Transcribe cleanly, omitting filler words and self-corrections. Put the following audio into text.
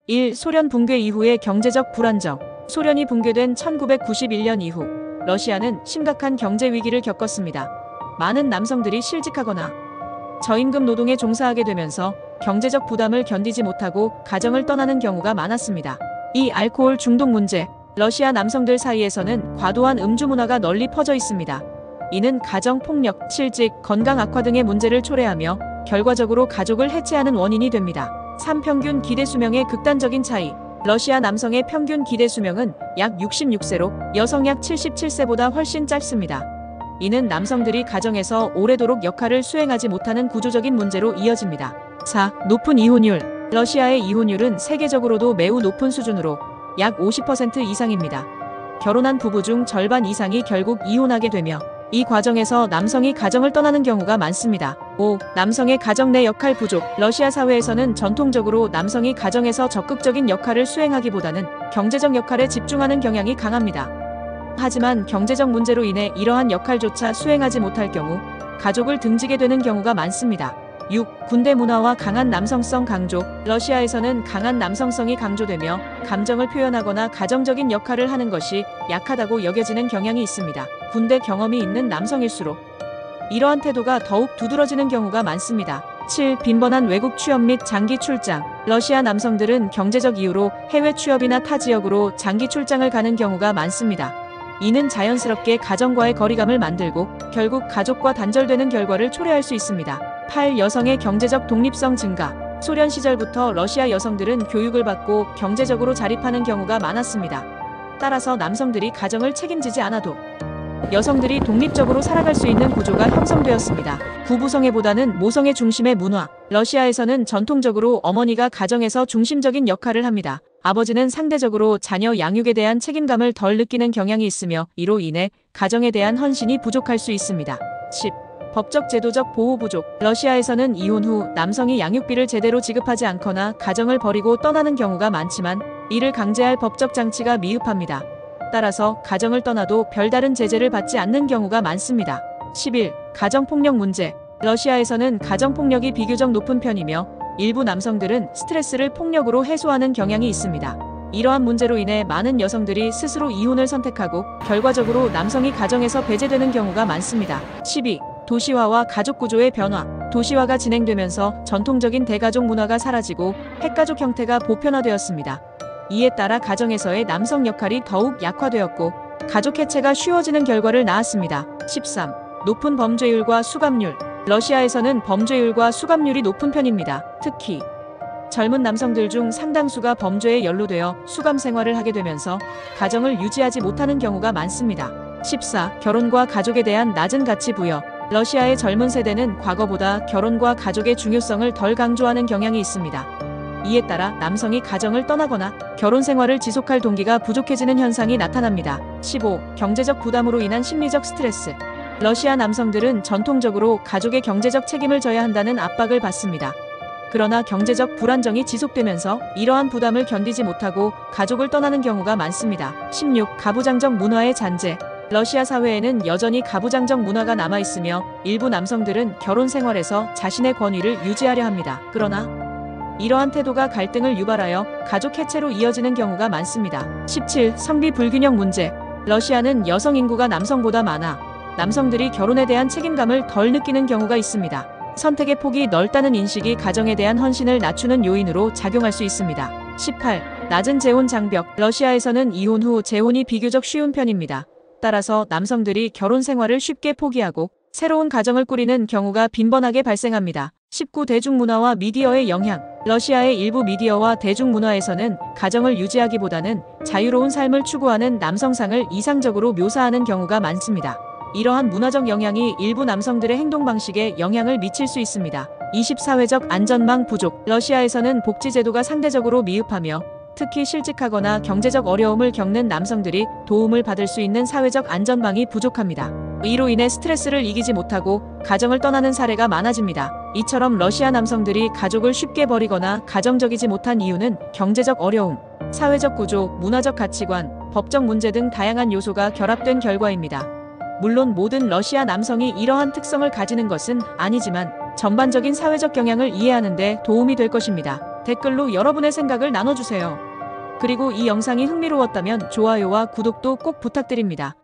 1. 소련 붕괴 이후의 경제적 불안정. 소련이 붕괴된 1991년 이후 러시아는 심각한 경제 위기를 겪었습니다. 많은 남성들이 실직하거나 저임금 노동에 종사하게 되면서 경제적 부담을 견디지 못하고 가정을 떠나는 경우가 많았습니다. 2. 알코올 중독 문제. 러시아 남성들 사이에서는 과도한 음주 문화가 널리 퍼져 있습니다. 이는 가정 폭력, 실직, 건강 악화 등의 문제를 초래하며 결과적으로 가족을 해체하는 원인이 됩니다. 3. 평균 기대 수명의 극단적인 차이. 러시아 남성의 평균 기대 수명은 약 66세로 여성 약 77세보다 훨씬 짧습니다. 이는 남성들이 가정에서 오래도록 역할을 수행하지 못하는 구조적인 문제로 이어집니다. 4. 높은 이혼율. 러시아의 이혼율은 세계적으로도 매우 높은 수준으로 약 50% 이상입니다. 결혼한 부부 중 절반 이상이 결국 이혼하게 되며 이 과정에서 남성이 가정을 떠나는 경우가 많습니다. 5. 남성의 가정 내 역할 부족. 러시아 사회에서는 전통적으로 남성이 가정에서 적극적인 역할을 수행하기보다는 경제적 역할에 집중하는 경향이 강합니다. 하지만 경제적 문제로 인해 이러한 역할조차 수행하지 못할 경우 가족을 등지게 되는 경우가 많습니다. 6. 군대 문화와 강한 남성성 강조. 러시아에서는 강한 남성성이 강조되며 감정을 표현하거나 가정적인 역할을 하는 것이 약하다고 여겨지는 경향이 있습니다. 군대 경험이 있는 남성일수록 이러한 태도가 더욱 두드러지는 경우가 많습니다. 7. 빈번한 외국 취업 및 장기 출장. 러시아 남성들은 경제적 이유로 해외 취업이나 타 지역으로 장기 출장을 가는 경우가 많습니다. 이는 자연스럽게 가정과의 거리감을 만들고 결국 가족과 단절되는 결과를 초래할 수 있습니다. 8. 여성의 경제적 독립성 증가. 소련 시절부터 러시아 여성들은 교육을 받고 경제적으로 자립하는 경우가 많았습니다. 따라서 남성들이 가정을 책임지지 않아도 여성들이 독립적으로 살아갈 수 있는 구조가 형성되었습니다. 부부성애보다는 모성애 중심의 문화. 러시아에서는 전통적으로 어머니가 가정에서 중심적인 역할을 합니다. 아버지는 상대적으로 자녀 양육에 대한 책임감을 덜 느끼는 경향이 있으며 이로 인해 가정에 대한 헌신이 부족할 수 있습니다. 10. 법적 제도적 보호 부족. 러시아에서는 이혼 후 남성이 양육비를 제대로 지급하지 않거나 가정을 버리고 떠나는 경우가 많지만 이를 강제할 법적 장치가 미흡합니다. 따라서 가정을 떠나도 별다른 제재를 받지 않는 경우가 많습니다. 11. 가정폭력 문제. 러시아에서는 가정폭력이 비교적 높은 편이며 일부 남성들은 스트레스를 폭력으로 해소하는 경향이 있습니다. 이러한 문제로 인해 많은 여성들이 스스로 이혼을 선택하고 결과적으로 남성이 가정에서 배제되는 경우가 많습니다. 12. 도시화와 가족 구조의 변화. 도시화가 진행되면서 전통적인 대가족 문화가 사라지고 핵가족 형태가 보편화되었습니다. 이에 따라 가정에서의 남성 역할이 더욱 약화되었고 가족 해체가 쉬워지는 결과를 낳았습니다. 13. 높은 범죄율과 수감률. 러시아에서는 범죄율과 수감률이 높은 편입니다. 특히 젊은 남성들 중 상당수가 범죄에 연루되어 수감 생활을 하게 되면서 가정을 유지하지 못하는 경우가 많습니다. 14. 결혼과 가족에 대한 낮은 가치 부여. 러시아의 젊은 세대는 과거보다 결혼과 가족의 중요성을 덜 강조하는 경향이 있습니다. 이에 따라 남성이 가정을 떠나거나 결혼 생활을 지속할 동기가 부족해지는 현상이 나타납니다. 15. 경제적 부담으로 인한 심리적 스트레스. 러시아 남성들은 전통적으로 가족의 경제적 책임을 져야 한다는 압박을 받습니다. 그러나 경제적 불안정이 지속되면서 이러한 부담을 견디지 못하고 가족을 떠나는 경우가 많습니다. 16. 가부장적 문화의 잔재. 러시아 사회에는 여전히 가부장적 문화가 남아있으며 일부 남성들은 결혼 생활에서 자신의 권위를 유지하려 합니다. 그러나 이러한 태도가 갈등을 유발하여 가족 해체로 이어지는 경우가 많습니다. 17. 성비 불균형 문제. 러시아는 여성 인구가 남성보다 많아 남성들이 결혼에 대한 책임감을 덜 느끼는 경우가 있습니다. 선택의 폭이 넓다는 인식이 가정에 대한 헌신을 낮추는 요인으로 작용할 수 있습니다. 18. 낮은 재혼 장벽. 러시아에서는 이혼 후 재혼이 비교적 쉬운 편입니다. 따라서 남성들이 결혼 생활을 쉽게 포기하고 새로운 가정을 꾸리는 경우가 빈번하게 발생합니다. 19. 대중문화와 미디어의 영향. 러시아의 일부 미디어와 대중문화에서는 가정을 유지하기보다는 자유로운 삶을 추구하는 남성상을 이상적으로 묘사하는 경우가 많습니다. 이러한 문화적 영향이 일부 남성들의 행동 방식에 영향을 미칠 수 있습니다. 20. 사회적 안전망 부족. 러시아에서는 복지제도가 상대적으로 미흡하며 특히 실직하거나 경제적 어려움을 겪는 남성들이 도움을 받을 수 있는 사회적 안전망이 부족합니다. 이로 인해 스트레스를 이기지 못하고 가정을 떠나는 사례가 많아집니다. 이처럼 러시아 남성들이 가족을 쉽게 버리거나 가정적이지 못한 이유는 경제적 어려움, 사회적 구조, 문화적 가치관, 법적 문제 등 다양한 요소가 결합된 결과입니다. 물론 모든 러시아 남성이 이러한 특성을 가지는 것은 아니지만 전반적인 사회적 경향을 이해하는 데 도움이 될 것입니다. 댓글로 여러분의 생각을 나눠주세요. 그리고 이 영상이 흥미로웠다면 좋아요와 구독도 꼭 부탁드립니다.